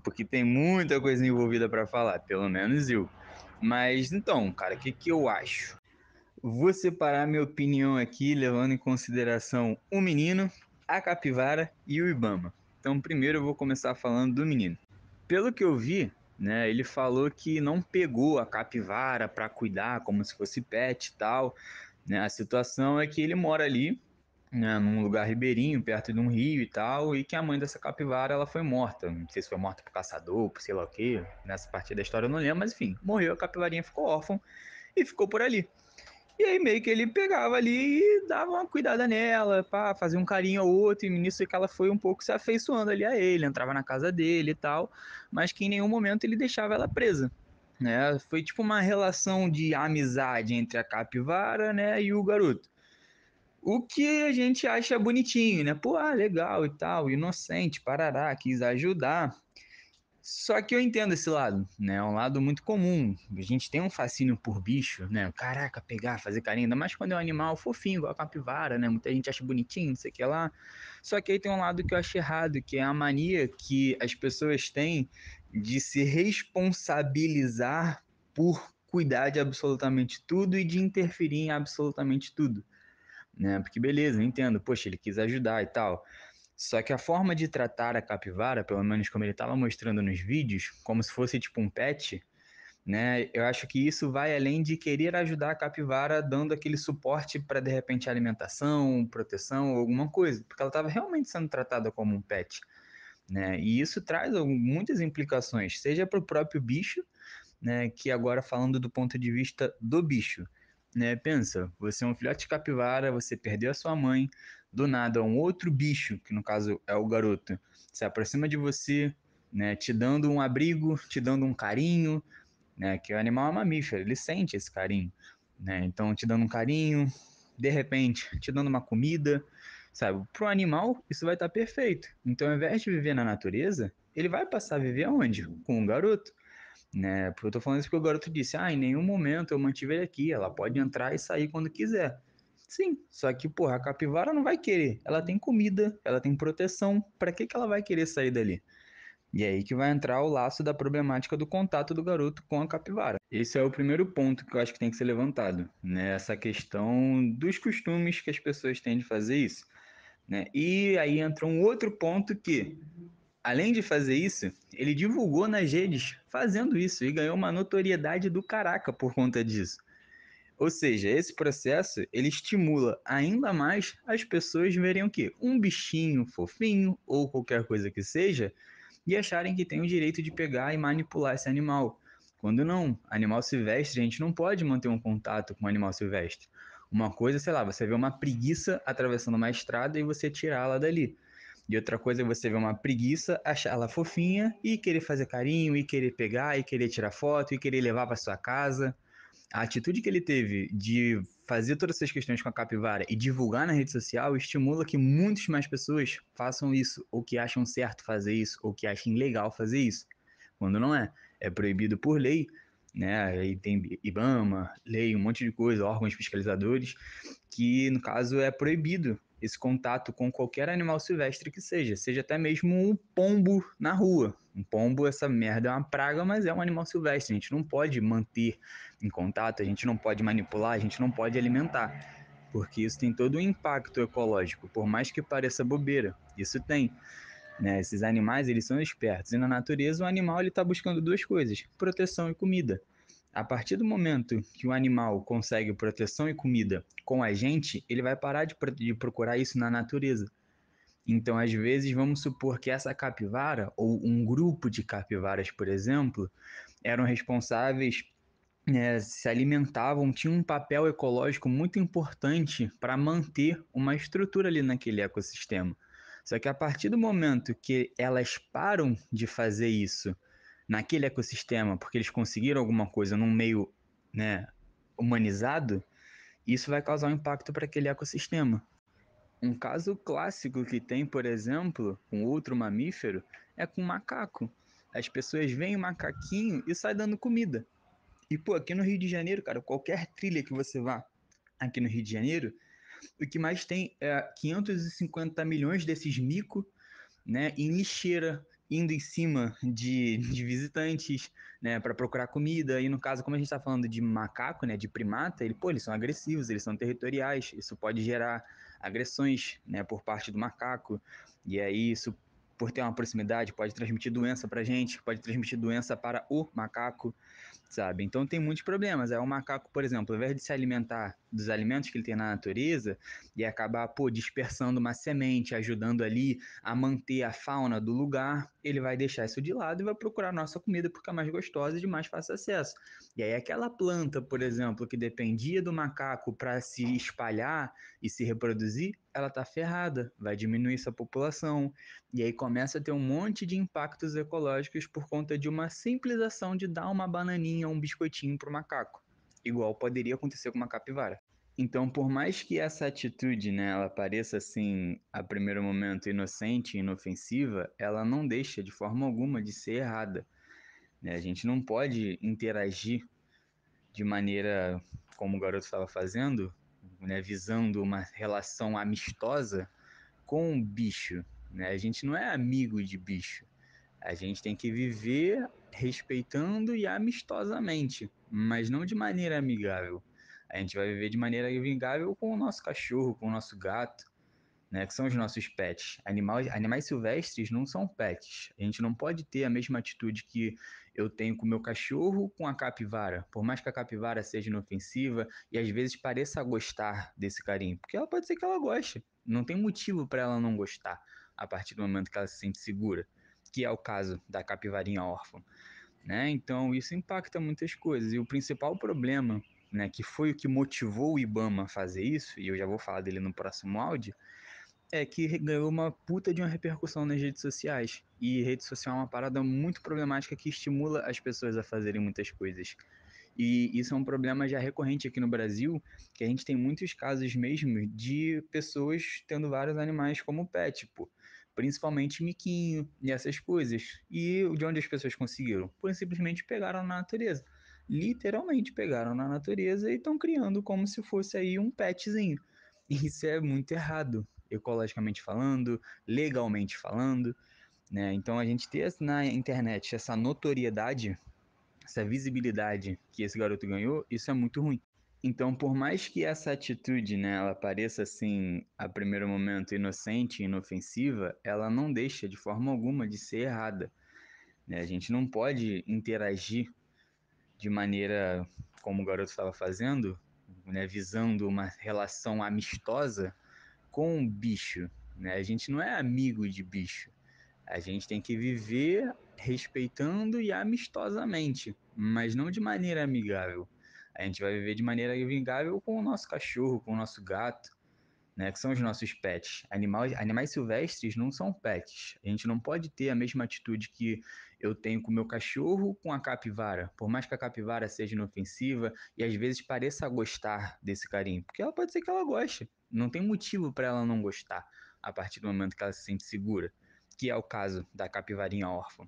porque tem muita coisa envolvida para falar, pelo menos eu. Mas então, cara, o que que eu acho? Vou separar minha opinião aqui, levando em consideração o menino, a capivara e o Ibama. Então, primeiro eu vou começar falando do menino. Pelo que eu vi, né, ele falou que não pegou a capivara para cuidar como se fosse pet e tal, né? A situação é que ele mora ali, né, num lugar ribeirinho, perto de um rio e tal, e que a mãe dessa capivara ela foi morta. Não sei se foi morta por caçador, por sei lá o quê. Nessa parte da história eu não lembro, mas enfim, morreu, a capivarinha ficou órfã e ficou por ali. E aí meio que ele pegava ali e dava uma cuidada nela, pá, fazia um carinho ao outro, e nisso que ela foi um pouco se afeiçoando ali a ele, entrava na casa dele e tal, mas que em nenhum momento ele deixava ela presa. Né? Foi tipo uma relação de amizade entre a capivara, né, e o garoto. O que a gente acha bonitinho, né? Pô, legal e tal, inocente, parará, quis ajudar. Só que eu entendo esse lado, né? É um lado muito comum. A gente tem um fascínio por bicho, né? Caraca, pegar, fazer carinho, ainda mais quando é um animal fofinho, igual a capivara, né? Muita gente acha bonitinho, não sei o que lá. Só que aí tem um lado que eu acho errado, que é a mania que as pessoas têm de se responsabilizar por cuidar de absolutamente tudo e de interferir em absolutamente tudo, né? Porque beleza, eu entendo, poxa, ele quis ajudar e tal. Só que a forma de tratar a capivara, pelo menos como ele estava mostrando nos vídeos, como se fosse tipo um pet, né? Eu acho que isso vai além de querer ajudar a capivara dando aquele suporte para de repente alimentação, proteção ou alguma coisa, porque ela estava realmente sendo tratada como um pet, né? E isso traz muitas implicações, seja para o próprio bicho, né? Que agora falando do ponto de vista do bicho, né? Pensa, você é um filhote de capivara, você perdeu a sua mãe, do nada um outro bicho, que no caso é o garoto, se aproxima de você, né? Te dando um abrigo, te dando um carinho, né? Que o animal é mamífero, ele sente esse carinho, né? Então te dando um carinho, de repente te dando uma comida, sabe? Para o animal isso vai estar perfeito. Então ao invés de viver na natureza, ele vai passar a viver onde? Com o garoto, né? Porque eu tô falando isso porque o garoto disse: em nenhum momento eu mantive ele aqui, ela pode entrar e sair quando quiser. Sim, só que, porra, a capivara não vai querer. Ela tem comida, ela tem proteção. Pra que que ela vai querer sair dali? E é aí que vai entrar o laço da problemática do contato do garoto com a capivara. Esse é o primeiro ponto que eu acho que tem que ser levantado, né? Essa questão dos costumes que as pessoas têm de fazer isso, né? E aí entra um outro ponto que, além de fazer isso, ele divulgou nas redes fazendo isso e ganhou uma notoriedade do caraca por conta disso. Ou seja, esse processo ele estimula ainda mais as pessoas verem o quê? Um bichinho fofinho ou qualquer coisa que seja e acharem que tem o direito de pegar e manipular esse animal. Quando não, animal silvestre, a gente não pode manter um contato com um animal silvestre. Uma coisa, sei lá, você vê uma preguiça atravessando uma estrada e você tirá-la dali. E outra coisa é você ver uma preguiça, achar ela fofinha e querer fazer carinho, e querer pegar, e querer tirar foto, e querer levar para sua casa. A atitude que ele teve de fazer todas essas questões com a capivara e divulgar na rede social estimula que muitas mais pessoas façam isso, ou que acham certo fazer isso, ou que achem legal fazer isso, quando não é. É proibido por lei, né? Aí tem IBAMA, lei, um monte de coisa, órgãos fiscalizadores, que no caso é proibido esse contato com qualquer animal silvestre que seja, seja até mesmo um pombo na rua. Um pombo, essa merda é uma praga, mas é um animal silvestre. A gente não pode manter em contato, a gente não pode manipular, a gente não pode alimentar, porque isso tem todo um impacto ecológico, por mais que pareça bobeira. Isso tem, né? Esses animais, eles são espertos, e na natureza o animal ele está buscando duas coisas, proteção e comida. A partir do momento que o animal consegue proteção e comida com a gente, ele vai parar de procurar isso na natureza. Então, às vezes, vamos supor que essa capivara, ou um grupo de capivaras, por exemplo, eram responsáveis, se alimentavam, tinham um papel ecológico muito importante para manter uma estrutura ali naquele ecossistema. Só que a partir do momento que elas param de fazer isso naquele ecossistema, porque eles conseguiram alguma coisa num meio, né, humanizado, isso vai causar um impacto para aquele ecossistema. Um caso clássico que tem, por exemplo, com outro mamífero, é com macaco. As pessoas veem o macaquinho e saem dando comida. E, pô, aqui no Rio de Janeiro, cara, qualquer trilha que você vá aqui no Rio de Janeiro, o que mais tem é 550 milhões desses mico, né, em lixeira, indo em cima de visitantes, né, para procurar comida. E no caso, como a gente está falando de macaco, né, de primata, eles são agressivos, eles são territoriais. Isso pode gerar agressões, né, por parte do macaco. E aí isso, por ter uma proximidade, pode transmitir doença para a gente, pode transmitir doença para o macaco, sabe? Então tem muitos problemas. Aí o macaco, por exemplo, ao invés de se alimentar dos alimentos que ele tem na natureza e acabar, dispersando uma semente, ajudando ali a manter a fauna do lugar, ele vai deixar isso de lado e vai procurar nossa comida porque é mais gostosa e de mais fácil acesso. E aí aquela planta, por exemplo, que dependia do macaco para se espalhar e se reproduzir, ela está ferrada, vai diminuir essa população. E aí começa a ter um monte de impactos ecológicos por conta de uma simples ação de dar uma bananinha ou um biscoitinho para o macaco, igual poderia acontecer com uma capivara. Então, por mais que essa atitude, né, ela pareça assim, a primeiro momento inocente e inofensiva, ela não deixa de forma alguma de ser errada, né? A gente não pode interagir de maneira como o garoto estava fazendo, né, visando uma relação amistosa com o bicho, né? A gente não é amigo de bicho. A gente tem que viver respeitando e amistosamente, mas não de maneira amigável. A gente vai viver de maneira amigável com o nosso cachorro, com o nosso gato, né, que são os nossos pets. Animais silvestres não são pets. A gente não pode ter a mesma atitude que eu tenho com o meu cachorro com a capivara. Por mais que a capivara seja inofensiva e às vezes pareça gostar desse carinho, porque ela pode ser que ela goste. Não tem motivo para ela não gostar a partir do momento que ela se sente segura, que é o caso da capivarinha órfã, né? Então isso impacta muitas coisas. E o principal problema, né, que foi o que motivou o IBAMA a fazer isso, e eu já vou falar dele no próximo áudio, é que ganhou uma puta de uma repercussão nas redes sociais. E rede social é uma parada muito problemática que estimula as pessoas a fazerem muitas coisas. E isso é um problema já recorrente aqui no Brasil, que a gente tem muitos casos mesmo de pessoas tendo vários animais como pet, pô. Principalmente miquinho e essas coisas. E de onde as pessoas conseguiram? Por simplesmente pegaram na natureza. Literalmente pegaram na natureza e estão criando como se fosse aí um petzinho. E isso é muito errado, ecologicamente falando, legalmente falando, né? Então a gente ter na internet essa notoriedade, essa visibilidade que esse garoto ganhou, isso é muito ruim. Então, por mais que essa atitude, né, ela pareça assim, a primeiro momento inocente e inofensiva, ela não deixa de forma alguma de ser errada, né? A gente não pode interagir de maneira como o garoto estava fazendo, né, visando uma relação amistosa com o bicho, né? A gente não é amigo de bicho. A gente tem que viver respeitando e amistosamente, mas não de maneira amigável. A gente vai viver de maneira amigável com o nosso cachorro, com o nosso gato, né, que são os nossos pets. Animais silvestres não são pets. A gente não pode ter a mesma atitude que eu tenho com o meu cachorro com a capivara. Por mais que a capivara seja inofensiva e às vezes pareça gostar desse carinho, porque ela pode ser que ela goste. Não tem motivo para ela não gostar a partir do momento que ela se sente segura, que é o caso da capivarinha órfã,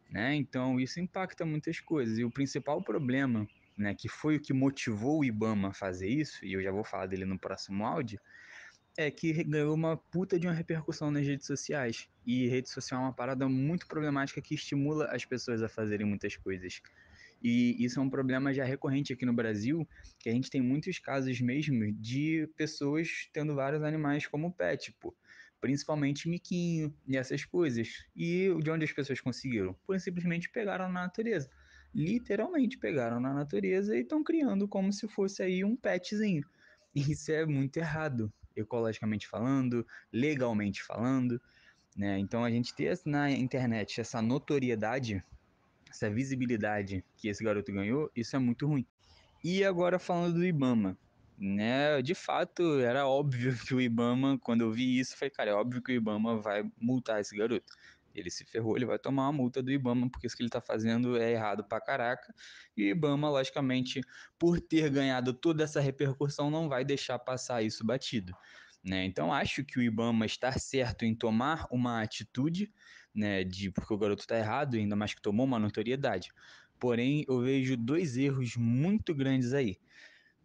né? Então isso impacta muitas coisas. E o principal problema, né, que foi o que motivou o IBAMA a fazer isso, e eu já vou falar dele no próximo áudio, é que ganhou uma puta de uma repercussão nas redes sociais. E rede social é uma parada muito problemática que estimula as pessoas a fazerem muitas coisas. E isso é um problema já recorrente aqui no Brasil, que a gente tem muitos casos mesmo de pessoas tendo vários animais como pet, pô. Principalmente miquinho e essas coisas. E de onde as pessoas conseguiram? Por simplesmente pegaram na natureza. Literalmente pegaram na natureza e estão criando como se fosse aí um petzinho. E isso é muito errado, ecologicamente falando, legalmente falando, né? Então a gente ter na internet essa notoriedade, essa visibilidade que esse garoto ganhou, isso é muito ruim. E agora falando do IBAMA, né? De fato, era óbvio que o IBAMA, quando eu vi isso, falei, cara, é óbvio que o IBAMA vai multar esse garoto. Ele se ferrou, ele vai tomar uma multa do IBAMA, porque isso que ele tá fazendo é errado pra caraca. E o IBAMA, logicamente, por ter ganhado toda essa repercussão, não vai deixar passar isso batido. Né? Então, acho que o IBAMA está certo em tomar uma atitude, né, porque o garoto está errado, ainda mais que tomou uma notoriedade. Porém, eu vejo dois erros muito grandes aí,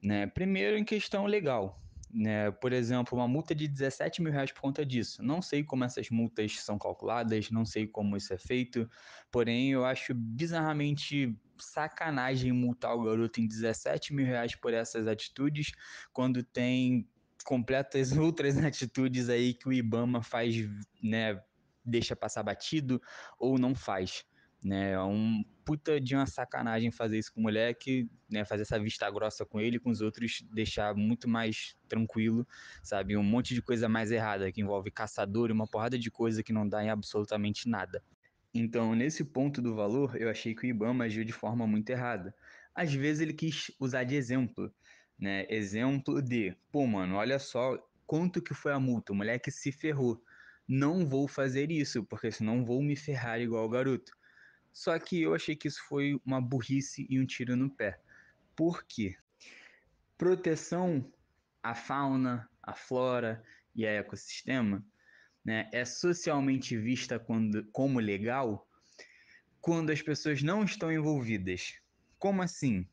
né? Primeiro, em questão legal. né? Por exemplo, uma multa de 17 mil reais por conta disso. Não sei como essas multas são calculadas, não sei como isso é feito, porém eu acho bizarramente sacanagem multar o garoto em 17 mil reais por essas atitudes, quando tem completas outras atitudes aí que o IBAMA faz, né, deixa passar batido ou não faz. Né, é um puta de uma sacanagem fazer isso com o moleque, né, fazer essa vista grossa com ele, com os outros, deixar muito mais tranquilo, sabe? Um monte de coisa mais errada que envolve caçador e uma porrada de coisa que não dá em absolutamente nada. Então, nesse ponto do valor, eu achei que o IBAMA agiu de forma muito errada. Às vezes ele quis usar de exemplo, né? Exemplo de, pô, mano, olha só quanto que foi a multa, o moleque se ferrou. Não vou fazer isso, porque senão vou me ferrar igual o garoto. Só que eu achei que isso foi uma burrice e um tiro no pé. Por quê? Proteção à fauna, à flora e ao ecossistema, né, é socialmente vista como legal quando as pessoas não estão envolvidas. Como assim?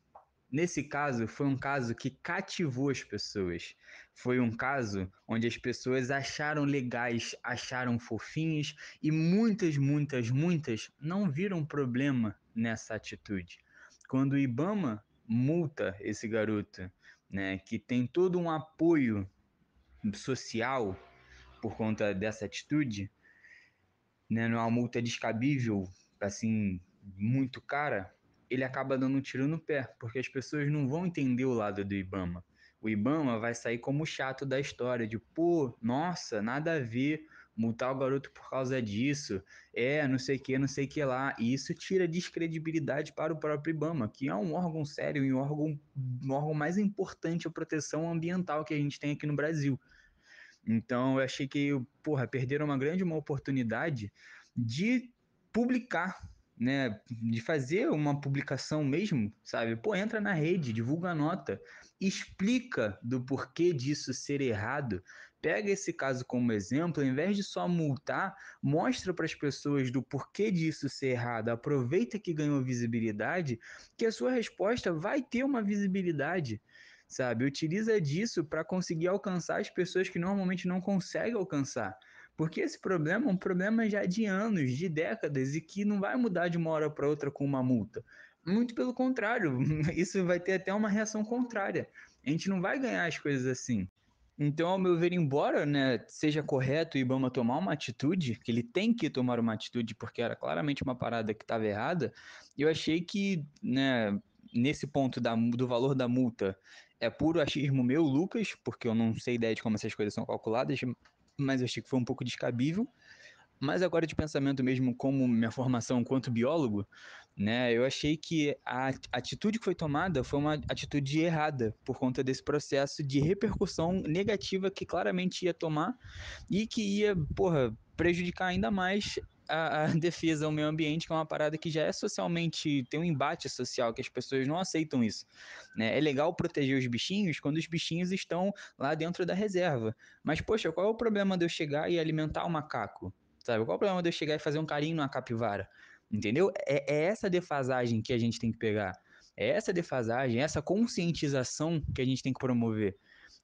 Nesse caso, foi um caso que cativou as pessoas. Foi um caso onde as pessoas acharam legais, acharam fofinhos e muitas não viram problema nessa atitude. Quando o IBAMA multa esse garoto, né, que tem todo um apoio social por conta dessa atitude, né, numa multa descabível, assim, muito cara, ele acaba dando um tiro no pé, porque as pessoas não vão entender o lado do IBAMA. O IBAMA vai sair como chato da história, de pô, nossa, nada a ver, multar o garoto por causa disso, não sei o que, não sei o que lá. E isso tira descredibilidade para o próprio IBAMA, que é um órgão sério e um órgão mais importante à proteção ambiental que a gente tem aqui no Brasil. Então eu achei que, porra, perderam uma oportunidade de publicar, né? De fazer uma publicação mesmo, sabe? Pô, entra na rede, divulga a nota, explica do porquê disso ser errado. Pega esse caso como exemplo, ao invés de só multar, mostra para as pessoas do porquê disso ser errado. Aproveita que ganhou visibilidade, que a sua resposta vai ter uma visibilidade, sabe? Utiliza disso para conseguir alcançar as pessoas que normalmente não conseguem alcançar. Porque esse problema é um problema já de anos, de décadas, e que não vai mudar de uma hora para outra com uma multa. Muito pelo contrário, isso vai ter até uma reação contrária. A gente não vai ganhar as coisas assim. Então, ao meu ver, embora, né, seja correto o IBAMA tomar uma atitude, que ele tem que tomar uma atitude porque era claramente uma parada que estava errada, eu achei que, né, nesse ponto do valor da multa é puro achismo meu, Lucas, porque eu não sei ideia de como essas coisas são calculadas, mas eu achei que foi um pouco descabível. Mas agora de pensamento mesmo, como minha formação enquanto biólogo, né, eu achei que a atitude que foi tomada foi uma atitude errada por conta desse processo de repercussão negativa que claramente ia tomar e que ia, porra, prejudicar ainda mais a defesa ao meio ambiente, que é uma parada que já é socialmente, tem um embate social, que as pessoas não aceitam isso. Né? É legal proteger os bichinhos quando os bichinhos estão lá dentro da reserva. Mas, poxa, qual é o problema de eu chegar e alimentar o macaco? Sabe? Qual é o problema de eu chegar e fazer um carinho na capivara? Entendeu? É essa defasagem que a gente tem que pegar. É essa defasagem, essa conscientização que a gente tem que promover.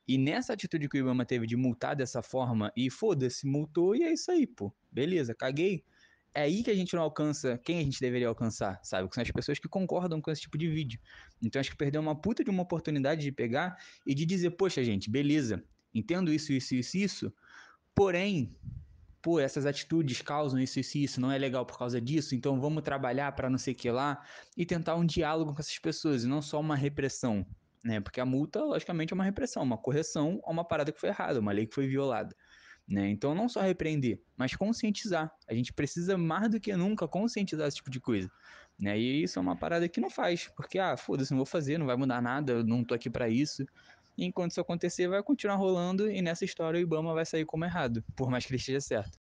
E nessa atitude que o Ibama teve de multar dessa forma, e foda-se, multou e é isso aí, pô. Beleza, caguei. É aí que a gente não alcança quem a gente deveria alcançar, sabe? Que são as pessoas que concordam com esse tipo de vídeo. Então acho que perdeu uma puta de uma oportunidade de pegar e de dizer, poxa, gente, beleza, entendo isso, porém, pô, essas atitudes causam isso, não é legal por causa disso, então vamos trabalhar para não sei o que lá e tentar um diálogo com essas pessoas e não só uma repressão, né? Porque a multa, logicamente, é uma repressão, uma correção a uma parada que foi errada, uma lei que foi violada. Né? Então, não só repreender, mas conscientizar. A gente precisa mais do que nunca conscientizar esse tipo de coisa. Né? E isso é uma parada que não faz, porque, foda-se, não vou fazer, não vai mudar nada, eu não tô aqui para isso. E enquanto isso acontecer, vai continuar rolando e nessa história o Ibama vai sair como errado, por mais que ele esteja certo.